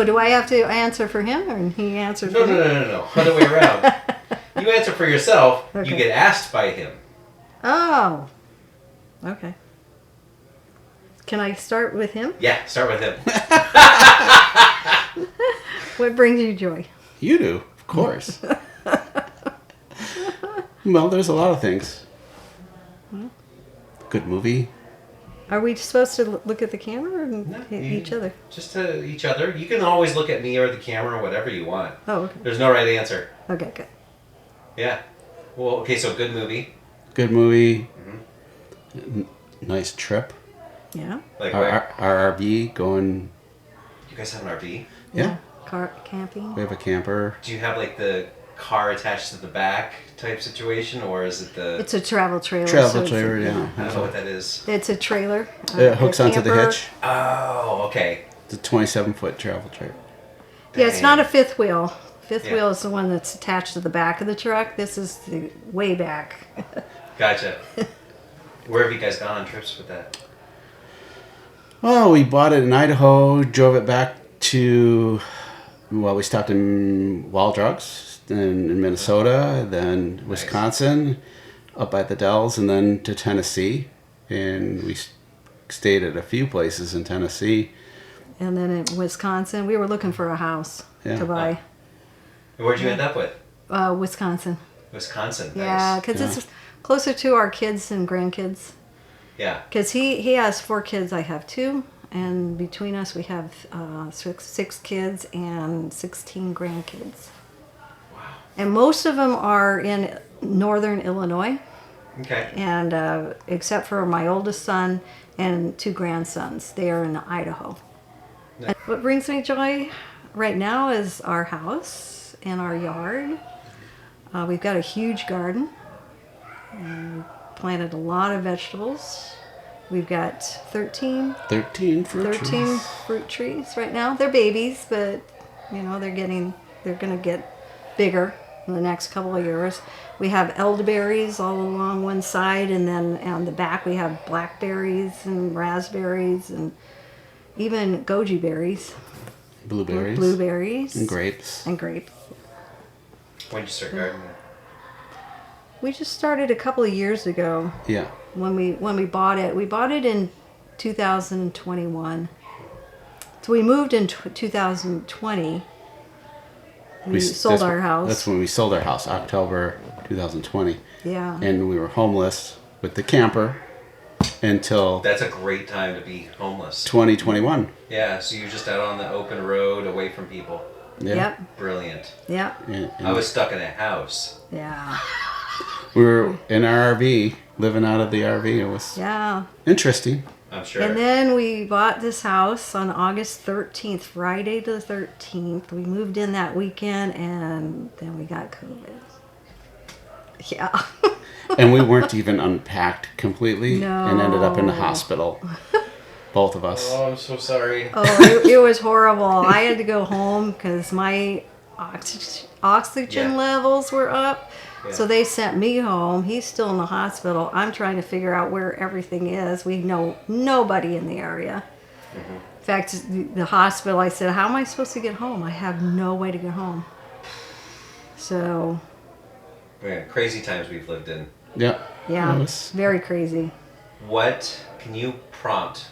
So do I have to answer for him, or he answers for me? No. Other way around. You answer for yourself. Okay. You get asked by him. Oh. Okay. Can I start with him? Yeah, start with him. What brings you joy? You do, of course. Well, there's a lot of things. Good movie. Are we supposed to look at the camera or each other? Just to each other. You can always look at me or the camera, whatever you want. Oh, okay. There's no right answer. Okay, good. Yeah. Well, okay, so good movie. Good movie. Nice trip. Yeah. Like where? Our RV going. You guys have an RV? Yeah. Car camping. We have a camper. Do you have like the car attached to the back type situation, or is it the... It's a travel trailer. Travel trailer, yeah. I don't know what that is. It's a trailer. It hooks a onto the camper. hitch. Oh, okay. It's a 27-foot travel trailer. Yeah, it's not a fifth wheel. Fifth Yeah. wheel is the one that's attached to the back of the truck. This is the way back. Gotcha. Where have you guys gone on trips with that? Well, we bought it in Idaho, drove it back to, well, we stopped in Wild Drugs, then in Minnesota, then Wisconsin, up by the Dells, and then to Tennessee. And we stayed at a few places in Tennessee. And then in Wisconsin, we were looking for a house to buy. And where'd you end up with? Wisconsin. Wisconsin. Nice. Yeah, because it's closer to our kids and grandkids. Yeah. Because he has 4 kids, I have 2. And between us, we have 6 kids and 16 grandkids. Wow. And most of them are in northern Illinois. Okay. And except for my oldest son and 2 grandsons, they are in Idaho. Nice. And what brings me joy right now is our house and our yard. We've got a huge garden. And planted a lot of vegetables. We've got 13 13 fruit trees. fruit trees right now. They're babies, but they're going to get bigger in the next couple of years. We have elderberries all along one side, and then on the back we have blackberries and raspberries and even goji berries. Blueberries. And grapes. And grapes. When did you start gardening? We just started a couple of years ago. Yeah. When we bought it. We bought it in 2021. So we moved in 2020. We sold our house. That's when we sold our house, October 2020. Yeah. And we were homeless with the camper until That's a great time to be homeless. 2021. Yeah, so you're just out on the open road away from people. Yeah. Yep. Brilliant. Yep. And I was stuck in a house. Yeah. we were in our RV, living out of the RV. It was Yeah. interesting. I'm sure. And then we bought this house on August 13th, Friday the 13th. We moved in that weekend, and then we got COVID. Yeah. And we weren't even unpacked completely No. and ended up in the hospital. Both of us. Oh, I'm so sorry. Oh, it was horrible. I had to go home because my oxygen levels were up. Yeah. So they sent me home. He's still in the hospital. I'm trying to figure out where everything is. We know nobody in the area. Mm-hmm. In fact, the hospital, I said, how am I supposed to get home? I have no way to get home. So, Man, crazy times we've lived in. Yeah. yeah, It was- very crazy. What can you prompt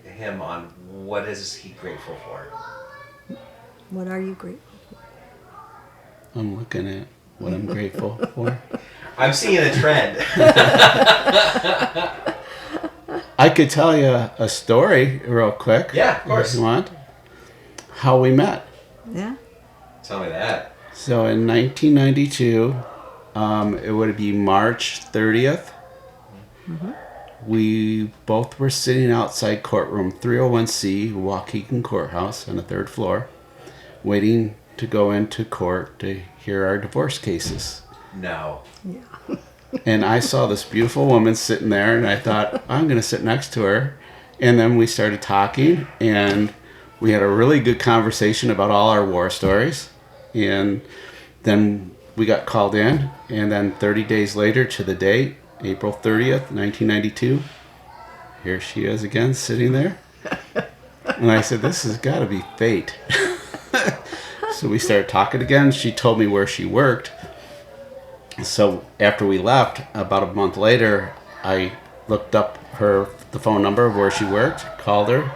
him on? What is he grateful for? What are you grateful? I'm looking at what I'm grateful for. I'm seeing a trend. I could tell you a story real quick. Yeah, of course. If you want. How we met. Yeah. Tell me that. So in 1992, it would be March 30th. Mm-hmm. We both were sitting outside courtroom 301C, Waukegan Courthouse on the 3rd floor, waiting to go into court to hear our divorce cases. No. Yeah. And I saw this beautiful woman sitting there, and I thought, I'm going to sit next to her. And then we started talking, and we had a really good conversation about all our war stories. And then we got called in, and then 30 days later to the date, April 30th, 1992, here she is again, sitting there. And I said, this has got to be fate. So we started talking again. She told me where she worked. So after we left, about a month later, I looked up the phone number of where she worked, called her,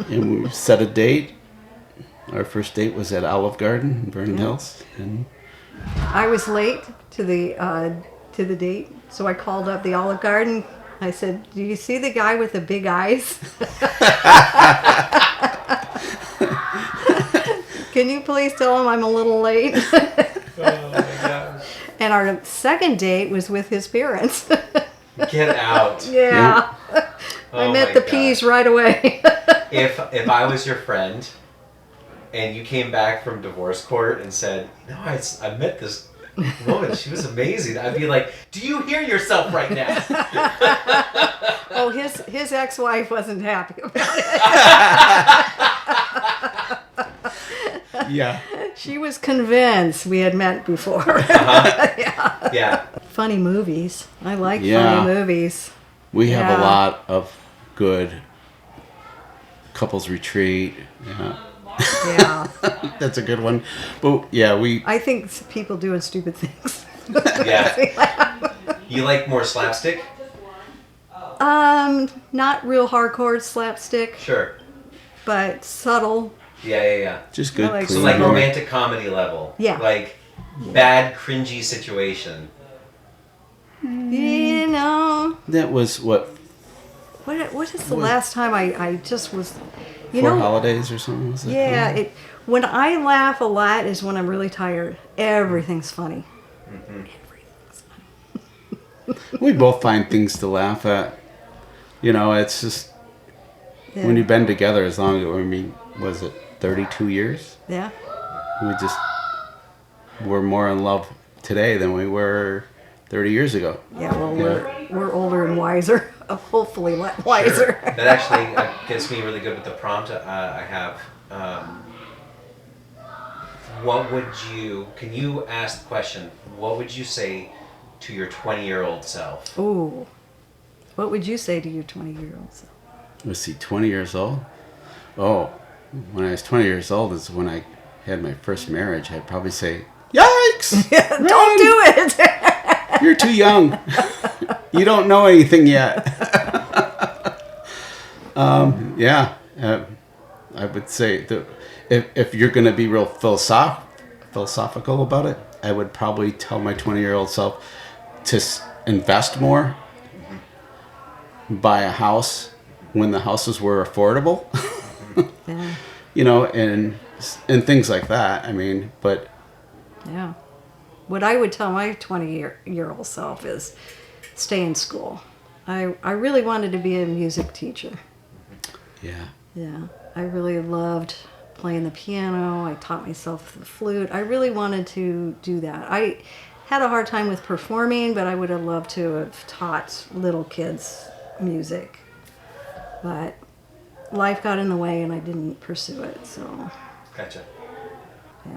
and we set a date. Our first date was at Olive Garden in Vernon Hills. And I was late to the date, so I called up the Olive Garden. I said, "Do you see the guy with the big eyes? Can you please tell him I'm a little late?" Oh my gosh. And our second date was with his parents. Get out. Yeah. I Oh met my the P's gosh. right away. If I was your friend and you came back from divorce court and said, "No, I met this woman. She was amazing," I'd be like, "Do you hear yourself right now?" Oh, his ex-wife wasn't happy about it. yeah. She was convinced we had met before. Yeah. Funny movies. I like Yeah. funny movies. We have a Yeah. lot of good couples retreat. Yeah. Yeah. That's a good one. But yeah, I think people doing stupid things. Yeah. You like more slapstick? Not real hardcore slapstick, Sure. but subtle. Yeah. just good. I like So clean like humor. romantic comedy level. Yeah. Like bad cringy situation. You know, That was what, what is the last time I just was, you Four know, Holidays or something? Was it? yeah. When I laugh a lot is when I'm really tired. Everything's funny. Everything's funny. We both find things to laugh at. You know, it's just Yeah. when you've been together as long as, was it 32 years? Yeah. We're more in love today than we were 30 years ago. Yeah. Well, we're older and wiser. Hopefully, wiser. Sure. That actually gets me really good with the prompt I have. Can you ask the question, what would you say to your 20-year-old self? Ooh. What would you say to your 20-year-old self? Was he 20 years old? Oh, when I was 20 years old is when I had my first marriage. I'd probably say, "Yikes! Don't do it. You're too young. You don't know anything yet." I would say that if you're going to be real philosophical about it, I would probably tell my 20-year-old self to invest more, buy a house when the houses were affordable, Yeah. you know, and things like that. I mean, but Yeah. What I would tell my 20-year-old self is stay in school. I really wanted to be a music teacher. yeah. Yeah. I really loved playing the piano. I taught myself the flute. I really wanted to do that. I had a hard time with performing, but I would have loved to have taught little kids music. But life got in the way and I didn't pursue it. So, Gotcha.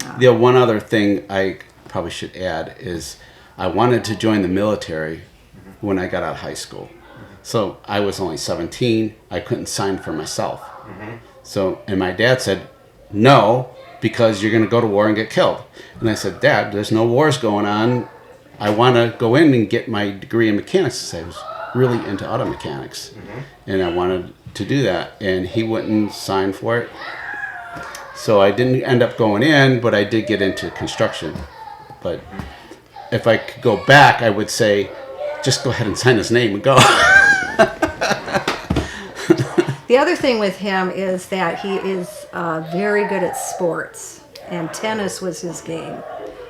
yeah. The one other thing I probably should add is I wanted to join the military when I got out of high school. So I was only 17. I couldn't sign for myself. So, and my dad said, "No, because you're going to go to war and get killed." And I said, "Dad, there's no wars going on. I want to go in and get my degree in mechanics." I was really into auto mechanics. And I wanted to do that. And he wouldn't sign for it. So I didn't end up going in, but I did get into construction. But if I could go back, I would say, just go ahead and sign his name and go. The other thing with him is that he is very good at sports, and tennis was his game.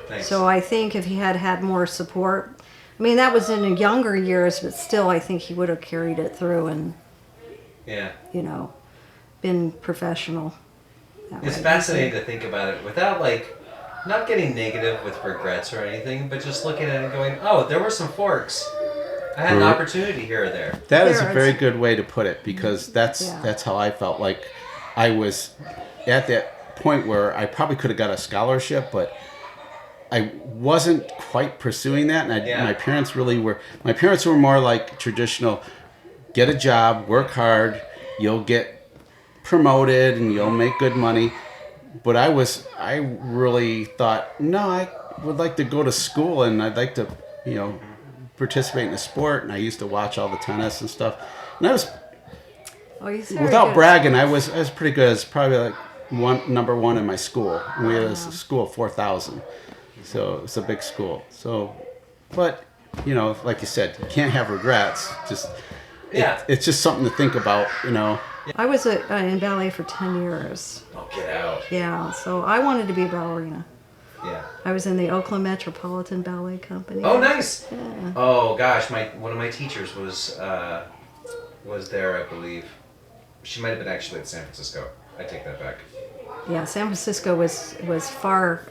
Thanks. So I think if he had had more support, I mean, that was in the younger years, but still, I think he would have carried it through and, Yeah. you know, been professional. that It's way. fascinating to think about it without not getting negative with regrets or anything, but just looking at it and going, "Oh, there were some forks. I had an Mhm. opportunity here or there." That is a There, very it's- good way to put it, because Yeah. that's how I felt. Like I was at that point where I probably could have got a scholarship, but I wasn't quite pursuing that. And Yeah. my parents were more like traditional, get a job, work hard, you'll get promoted and you'll make good money. But I really thought, no, I would like to go to school and I'd like to, participate in a sport. And I used to watch all the tennis and stuff. And I was, Oh, he's very without good. bragging, I was pretty good. I was probably like number one in my school. And we had a school of 4,000. So it's a big school. So, but, like you said, you can't have regrets. Just, Yeah. it's just something to think about, I was in ballet for 10 years. Oh, get out. Yeah, so I wanted to be a ballerina. Yeah. I was in the Oakland Metropolitan Ballet Company. Oh, nice. Yeah. Oh gosh, one of my teachers was there, I believe. She might have been actually at San Francisco. I take that back. Yeah, San Francisco was far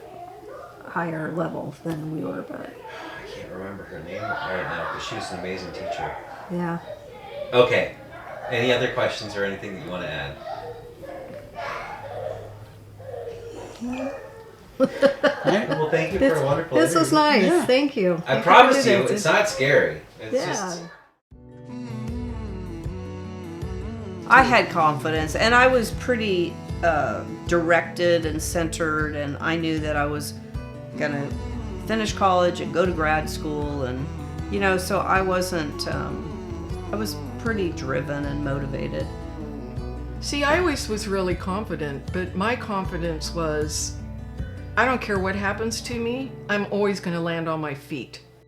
higher level than we were, but I can't remember her name right now, but she was an amazing teacher. yeah. Okay. Any other questions or anything that you want to add? Well, thank you for a wonderful This was interview. nice. Yeah. Thank you. I Thank promise for you, doing it's this. not scary. It's Yeah. just... I had confidence, and I was pretty directed and centered, and I knew that I was gonna finish college and go to grad school, and so I wasn't. I was pretty driven and motivated. See, I always was really confident, but my confidence was, I don't care what happens to me, I'm always going to land on my feet.